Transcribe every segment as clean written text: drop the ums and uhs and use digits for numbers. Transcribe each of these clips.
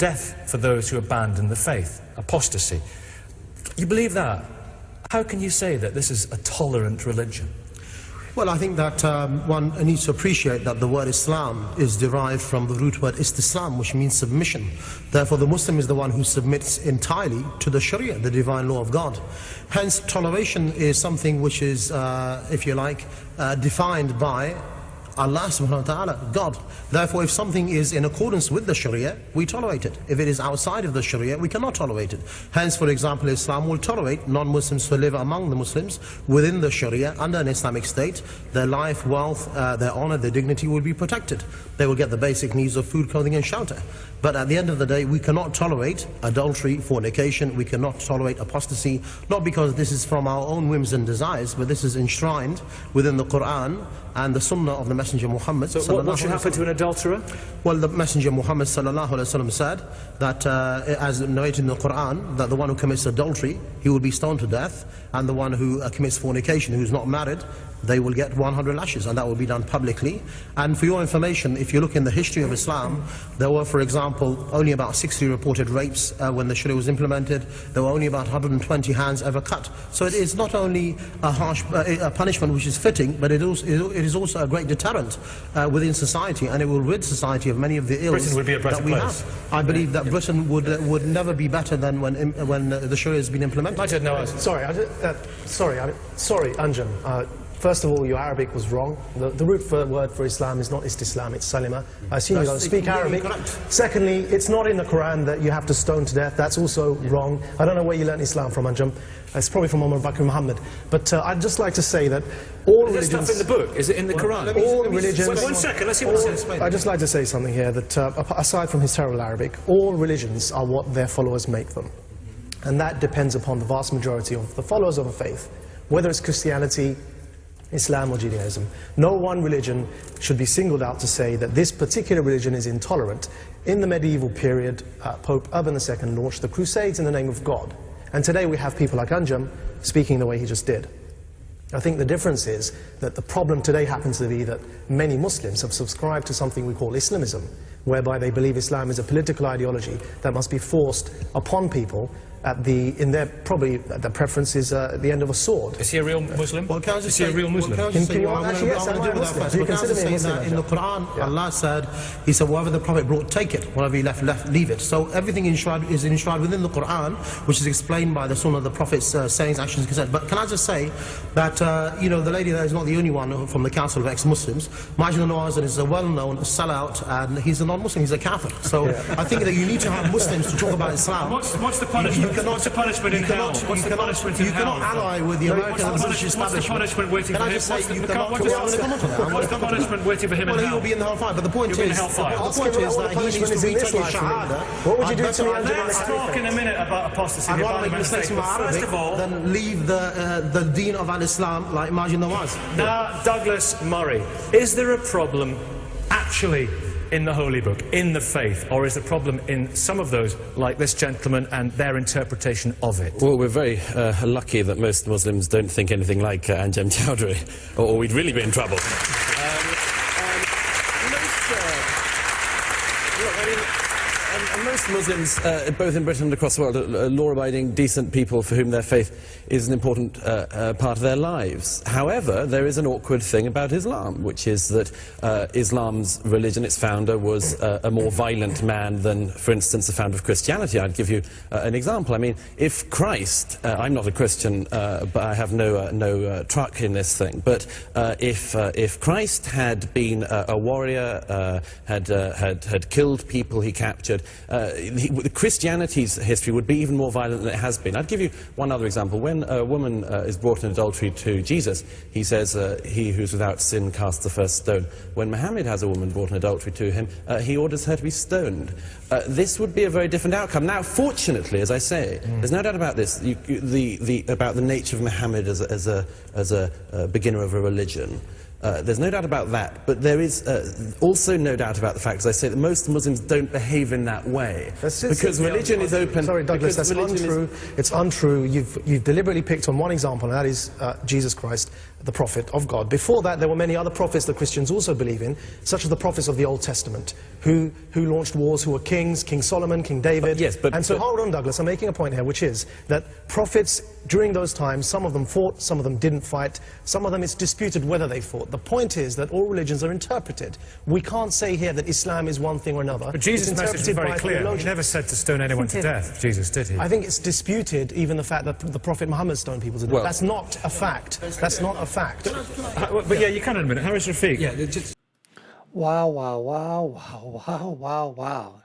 death for those who abandon the faith, apostasy. You believe that? How can you say that this is a tolerant religion? Well, I think that one needs to appreciate that the word Islam is derived from the root word istislam, which means submission. Therefore, the Muslim is the one who submits entirely to the Sharia, the divine law of God. Hence, toleration is something which is, if you like, defined by Allah subhanahu wa ta'ala, God. Therefore, if something is in accordance with the Sharia, we tolerate it. If it is outside of the Sharia, we cannot tolerate it. Hence, for example, Islam will tolerate non-Muslims who live among the Muslims within the Sharia under an Islamic state. Their life, wealth, their honor, their dignity will be protected. They will get the basic needs of food, clothing and shelter. But at the end of the day, we cannot tolerate adultery, fornication, we cannot tolerate apostasy, not because this is from our own whims and desires, but this is enshrined within the Quran and the Sunnah of the Messenger Muhammad. So what should happen to an adulterer? Well, the Messenger Muhammad sallallahu alaihi wasallam said that, as narrated in the Quran, that the one who commits adultery, he will be stoned to death, and the one who commits fornication, who is not married, they will get 100 lashes, and that will be done publicly. And for your information, if you look in the history of Islam, there were, for example, only about 60 reported rapes when the Sharia was implemented. There were only about 120 hands ever cut. So it is not only a harsh punishment which is fitting, but it is also a great deterrent within society, and it will rid society of many of the ills Britain would be a better that we place. have. I believe that Britain would never be better than when the Sharia has been implemented. Sorry, Anjem. First of all, your Arabic was wrong. The root word for Islam is not Istislam, it's Salima. I assume you don't speak Arabic. Secondly, it's not in the Quran that you have to stone to death. That's also wrong. I don't know where you learned Islam from, Anjem. It's probably from Umar Bakr Muhammad. But I'd just like to say that all religions... Is there stuff in the book? Is it in the Quran? All religions... One second, let's see what it says. I'd just like to say something here, that aside from his terrible Arabic, all religions are what their followers make them. And that depends upon the vast majority of the followers of a faith. Whether it's Christianity, Islam or Judaism. No one religion should be singled out to say that this particular religion is intolerant. In the medieval period, Pope Urban II launched the Crusades in the name of God. And today we have people like Anjem speaking the way he just did. I think the difference is that the problem today happens to be that many Muslims have subscribed to something we call Islamism, whereby they believe Islam is a political ideology that must be forced upon people in their preference is at the end of a sword. Is he a real Muslim? Well, can I just is he a real Muslim? In the Quran, Allah said, He said, whatever the Prophet brought, take it. Whatever he left, leave it. So everything is enshrined within the Quran, which is explained by the Sunnah of the Prophet's sayings, actions, consent. But can I just say that, you know, the lady there is not the only one from the Council of Ex-Muslims. Majid Nawaz is a well-known sellout, and he's a non-Muslim, he's a Catholic. So I think that you need to have Muslims to talk about Islam. What's the punishment? What's the punishment in hell? What's the punishment in hell? You cannot ally with the American and British establishment. What's the punishment waiting for him? What's the punishment waiting for him in hell? Well, he will be in the hellfire. But the point is that he needs to retake his shahada. What would you do to me, Anjem? Let's talk in a minute about apostasy. I'd rather make mistakes from Arabic than leave the deen of al-Islam like Majid Nawaz. Now, Douglas Murray, is there a problem actually in the Holy Book, in the faith, or is the problem in some of those, like this gentleman, and their interpretation of it? Well, we're very lucky that most Muslims don't think anything like Anjem Choudary, or we'd really be in trouble. Most Muslims, both in Britain and across the world, are law-abiding, decent people for whom their faith is an important part of their lives. However, there is an awkward thing about Islam, which is that Islam's religion, its founder, was a more violent man than, for instance, the founder of Christianity. I'd give you an example. I mean, if Christ, I'm not a Christian, but I have no truck in this thing, but if Christ had been a warrior, had killed people he captured, Christianity's history would be even more violent than it has been. I'd give you one other example. When a woman is brought in adultery to Jesus, he says, he who's without sin casts the first stone. When Muhammad has a woman brought in adultery to him, he orders her to be stoned. This would be a very different outcome. Now, fortunately, as I say, there's no doubt about this, about the nature of Muhammad as a beginner of a religion. There's no doubt about that, but there is also no doubt about the fact, as I say, that most Muslims don't behave in that way. Because religion is open... Sorry, Douglas, that's untrue. It's untrue. You've deliberately picked on one example, and that is Jesus Christ, the prophet of God. Before that, there were many other prophets that Christians also believe in, such as the prophets of the Old Testament, who launched wars, who were kings, King Solomon, King David. And so hold on, Douglas, I'm making a point here, which is that prophets, during those times, some of them fought, some of them didn't fight, some of them it's disputed whether they fought. The point is that all religions are interpreted. We can't say here that Islam is one thing or another. But Jesus' message is very clear. He never said to stone anyone to death, Jesus, did he? I think it's disputed, even the fact that the Prophet Muhammad stoned people to death. That's not a fact. That's not a fact. But yeah, you can in a minute. Harris Rafiq. Yeah, just... Wow, wow, wow, wow, wow, wow, wow.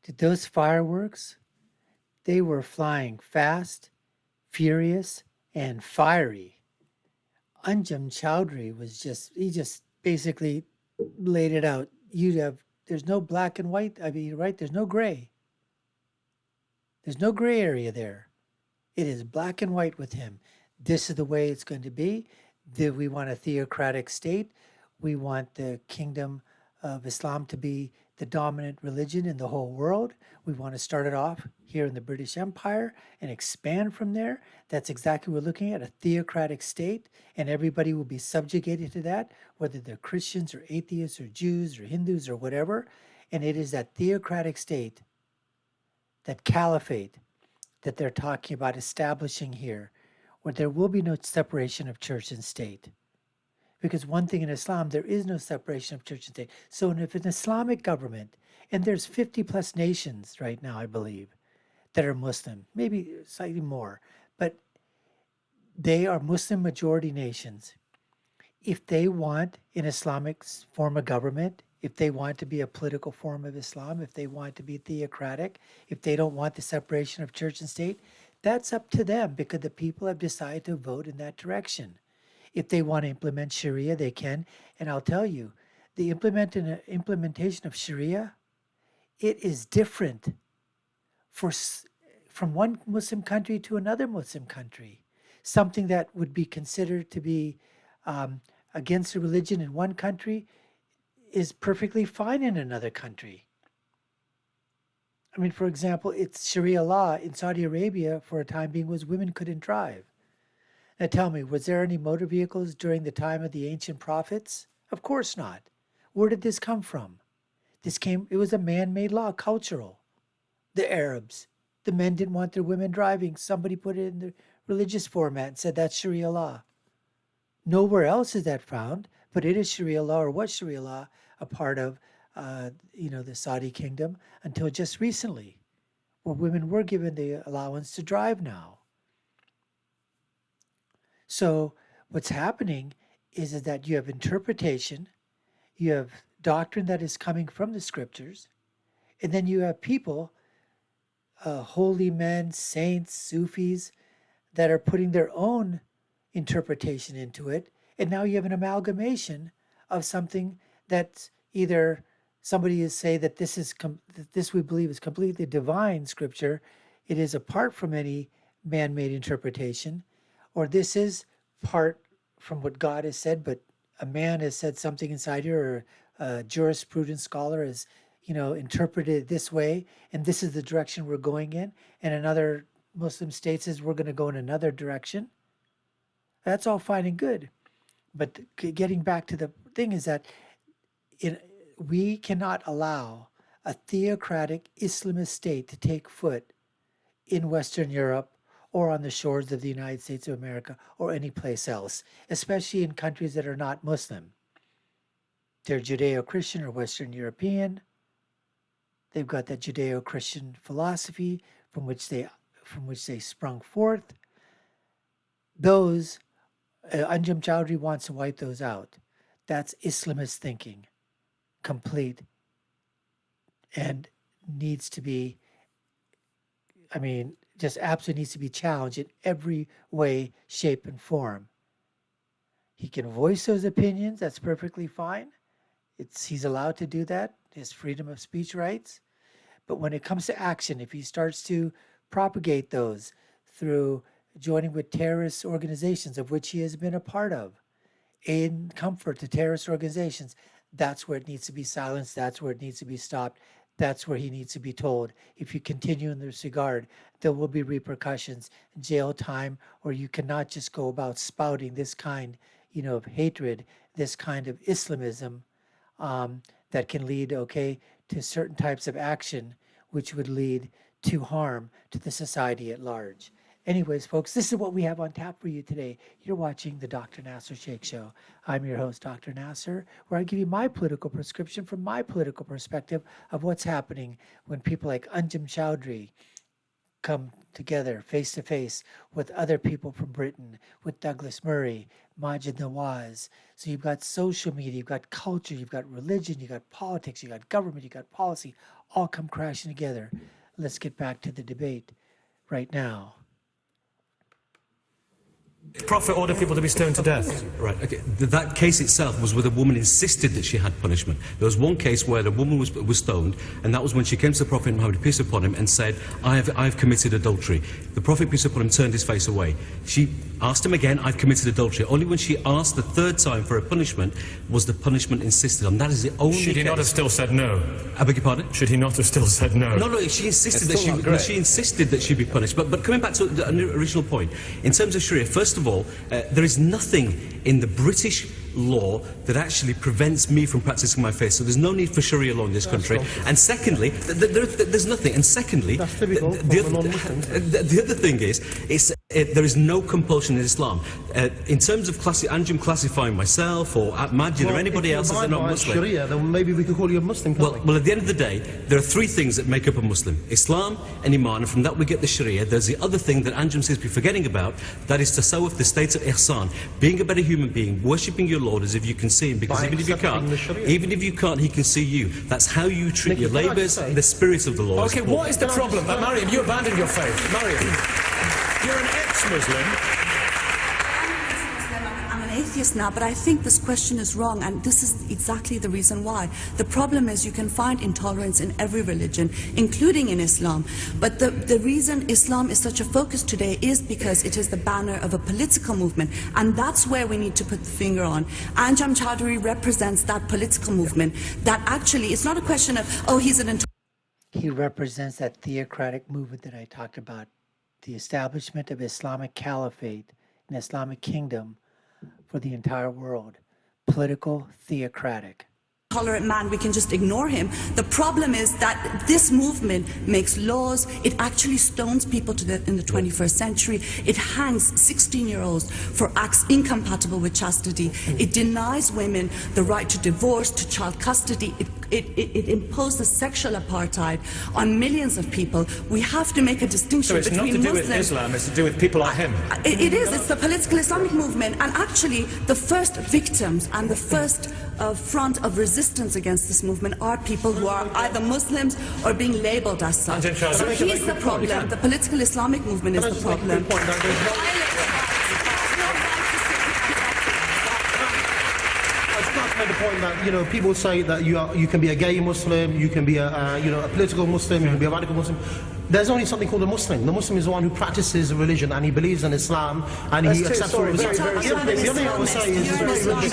Did those fireworks, they were flying fast, furious, and fiery. Anjem Choudary was he just basically laid it out. There's no black and white, I mean, right? There's no gray. There's no gray area there. It is black and white with him. This is the way it's going to be. We want a theocratic state. We want the kingdom of Islam to be the dominant religion in the whole world. We want to start it off here in the British Empire and expand from there. That's exactly what we're looking at, a theocratic state, and everybody will be subjugated to that, whether they're Christians or atheists or Jews or Hindus or whatever. And it is that theocratic state, that caliphate, that they're talking about establishing here, where there will be no separation of church and state. Because one thing in Islam, there is no separation of church and state. So if an Islamic government, and there's 50 plus nations right now, I believe, that are Muslim, maybe slightly more, but they are Muslim majority nations. If they want an Islamic form of government, if they want to be a political form of Islam, if they want to be theocratic, if they don't want the separation of church and state, that's up to them, because the people have decided to vote in that direction. If they want to implement Sharia, they can. And I'll tell you, the implementation of Sharia, it is different from one Muslim country to another Muslim country. Something that would be considered to be against a religion in one country is perfectly fine in another country. I mean, for example, it's Sharia law in Saudi Arabia for a time being was women couldn't drive. Now tell me, was there any motor vehicles during the time of the ancient prophets? Of course not. Where did this come from? It was a man-made law, cultural. The Arabs, the men didn't want their women driving. Somebody put it in the religious format and said that's Sharia law. Nowhere else is that found, but it is Sharia law, or was Sharia law a part of the Saudi kingdom until just recently, where women were given the allowance to drive now. So what's happening is that you have interpretation, you have doctrine that is coming from the scriptures, and then you have people, holy men, saints, Sufis, that are putting their own interpretation into it, and now you have an amalgamation of something that either somebody is say that this we believe is completely divine scripture, it is apart from any man-made interpretation, or this is part from what God has said, but a man has said something inside here, or a jurisprudence scholar has, interpreted it this way, and this is the direction we're going in, and another Muslim state says we're going to go in another direction. That's all fine and good. But getting back to the thing is that we cannot allow a theocratic Islamist state to take foot in Western Europe or on the shores of the United States of America or any place else, especially in countries that are not Muslim. They're Judeo-Christian or Western European. They've got that Judeo-Christian philosophy from which they sprung forth. Those, Anjem Choudary wants to wipe those out. That's Islamist thinking, complete, and needs to be, just absolutely needs to be challenged in every way, shape, and form. He can voice those opinions, that's perfectly fine. He's allowed to do that, his freedom of speech rights. But when it comes to action, if he starts to propagate those through joining with terrorist organizations, of which he has been a part of, aid and comfort to terrorist organizations, that's where it needs to be silenced. That's where it needs to be stopped. That's where he needs to be told, if you continue in this regard, there will be repercussions, jail time, or you cannot just go about spouting this kind, of hatred, this kind of Islamism that can lead, to certain types of action, which would lead to harm to the society at large. Anyways, folks, this is what we have on tap for you today. You're watching the Dr. Nasir Shaikh Show. I'm your host, Dr. Nasir, where I give you my political prescription from my political perspective of what's happening when people like Anjem Choudary come together face to face with other people from Britain, with Douglas Murray, Majid Nawaz. So you've got social media, you've got culture, you've got religion, you've got politics, you've got government, you've got policy, all come crashing together. Let's get back to the debate right now. Prophet ordered people to be stoned to death. Right, okay. That case itself was where the woman insisted that she had punishment. There was one case where the woman was stoned, and that was when she came to the Prophet Muhammad, peace upon him, and said, I have committed adultery. The Prophet, peace upon him, turned his face away. She asked him again, I've committed adultery. Only when she asked the third time for a punishment was the punishment insisted on. That is the only Should he case. not have still said no? I beg your pardon? Should he not have still said no? No, she insisted that she be punished. But coming back to the original point, in terms of Sharia, first of all, there is nothing in the British law that actually prevents me from practicing my faith. So there's no need for Sharia law in this country. And secondly, there's nothing. And secondly, the other thing is there is no compulsion in Islam. In terms of Anjem classifying myself or Majid or anybody else as a non-Muslim, Sharia, then maybe we could call you a Muslim. well, at the end of the day, there are three things that make up a Muslim: Islam and Iman, and from that we get the Sharia. There's the other thing that Anjem seems to be forgetting about, that is tasawwuf, the state of ihsan, being a better human being, worshipping your Lord as if you can see him, because even if you can't, he can see you. That's how you treat your labours, the spirit of the Lord. Okay, what is the problem? Mariam, you abandoned your faith. Mariam, you're an ex-Muslim. I'm an atheist now, but I think this question is wrong, and this is exactly the reason why. The problem is you can find intolerance in every religion, including in Islam. But the reason Islam is such a focus today is because it is the banner of a political movement, and that's where we need to put the finger on. Anjem Choudary represents that political movement that actually, it's not a question of, oh, he's an He represents that theocratic movement that I talked about, the establishment of Islamic caliphate, an Islamic kingdom for the entire world, political, theocratic. tolerant man, we can just ignore him. The problem is that this movement makes laws. It actually stones people to death in the 21st century. It hangs 16-year-olds for acts incompatible with chastity. It denies women the right to divorce, to child custody. It imposes sexual apartheid on millions of people. We have to make a distinction between Muslims. So it's not to do with Islam, it's to do with people like him. It is. It's the political Islamic movement. And actually, the first victims and the first front of resistance against this movement are people who are either Muslims or being labelled as such. So he's the problem. The political Islamic movement is the problem. The point that people say that you can be a gay Muslim, you can be a political Muslim, you can be a radical Muslim. There's only something called a Muslim. The Muslim is the one who practices a religion and he believes in Islam and he accepts all religion. The other thing I would say is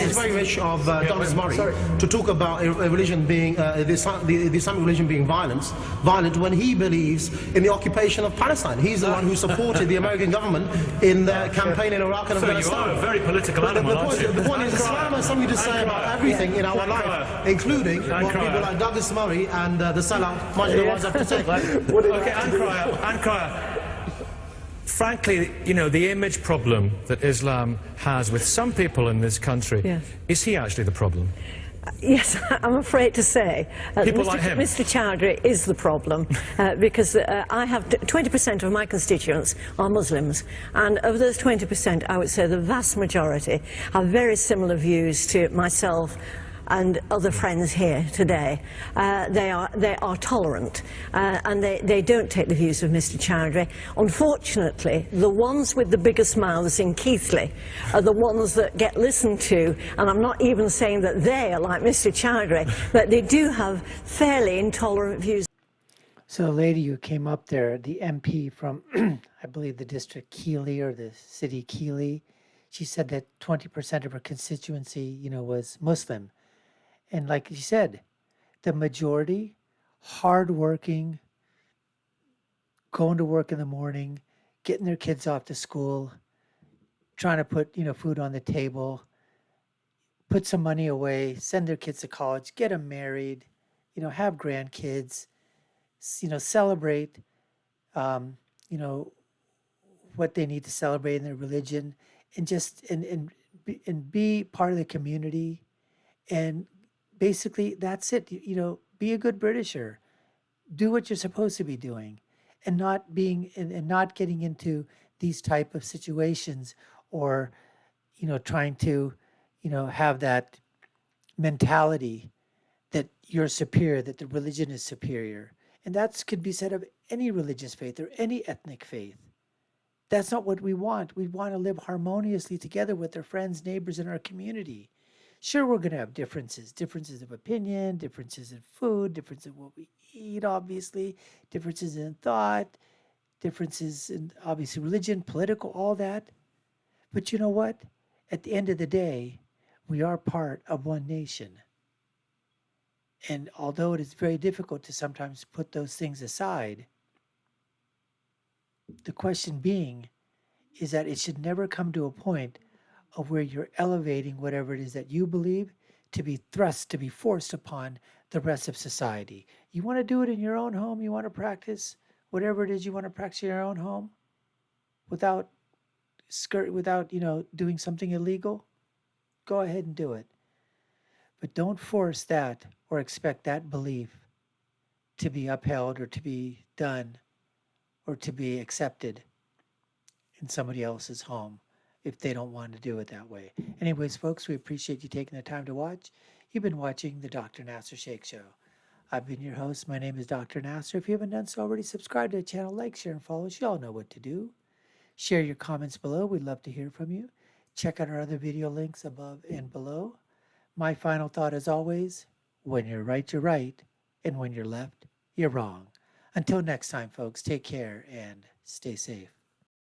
it's very rich of Douglas Murray to talk about a religion being the Islamic religion being violent when he believes in the occupation of Palestine. He's the one who supported the American government in their campaign in Iraq and Afghanistan. So you are a very political animal, aren't you? The point is, Islam has something to say about everything in our life, including what people like Douglas Murray and the Salah Majid Nawaz have to say. Okay, Ankraya, frankly, the image problem that Islam has with some people in this country, is he actually the problem? Yes, I'm afraid to say people like him. Mr. Choudary is the problem because I have 20% of my constituents are Muslims, and of those 20%, I would say the vast majority have very similar views to myself and other friends here today. They are tolerant and they don't take the views of Mr. Choudary. Unfortunately, the ones with the biggest mouths in Keighley are the ones that get listened to, and I'm not even saying that they are like Mr. Choudary, but they do have fairly intolerant views. So a lady who came up there, the MP from, I believe the district Keighley or the city Keighley, She said that 20% of her constituency, was Muslim. And like she said, the majority, hardworking, going to work in the morning, getting their kids off to school, trying to put, food on the table, put some money away, send their kids to college, get them married, have grandkids, celebrate, you know, what they need to celebrate in their religion, and just and be part of the community. And basically, that's it. Be a good Britisher. Do what you're supposed to be doing, and not being and not getting into these type of situations, or trying to have that mentality that you're superior, that the religion is superior. And that could be said of any religious faith or any ethnic faith. That's not what we want. We want to live harmoniously together with our friends, neighbors, and our community. Sure, we're going to have differences of opinion, differences in food, differences in what we eat, obviously, differences in thought, differences in, obviously, religion, political, all that. But you know what? At the end of the day, we are part of one nation. And although it is very difficult to sometimes put those things aside, the question being is that it should never come to a point of where you're elevating whatever it is that you believe to be thrust, to be forced upon the rest of society. You want to do it in your own home, you want to practice whatever it is you want to practice in your own home without doing something illegal, go ahead and do it. But don't force that or expect that belief to be upheld or to be done or to be accepted in somebody else's home if they don't want to do it that way. Anyways, folks, we appreciate you taking the time to watch. You've been watching the Dr. Nasir Shaikh Show. I've been your host. My name is Dr. Nasir. If you haven't done so already, subscribe to the channel, like, share, and follow us. You all know what to do. Share your comments below. We'd love to hear from you. Check out our other video links above and below. My final thought, as always, when you're right, you're right. And when you're left, you're wrong. Until next time, folks, take care and stay safe.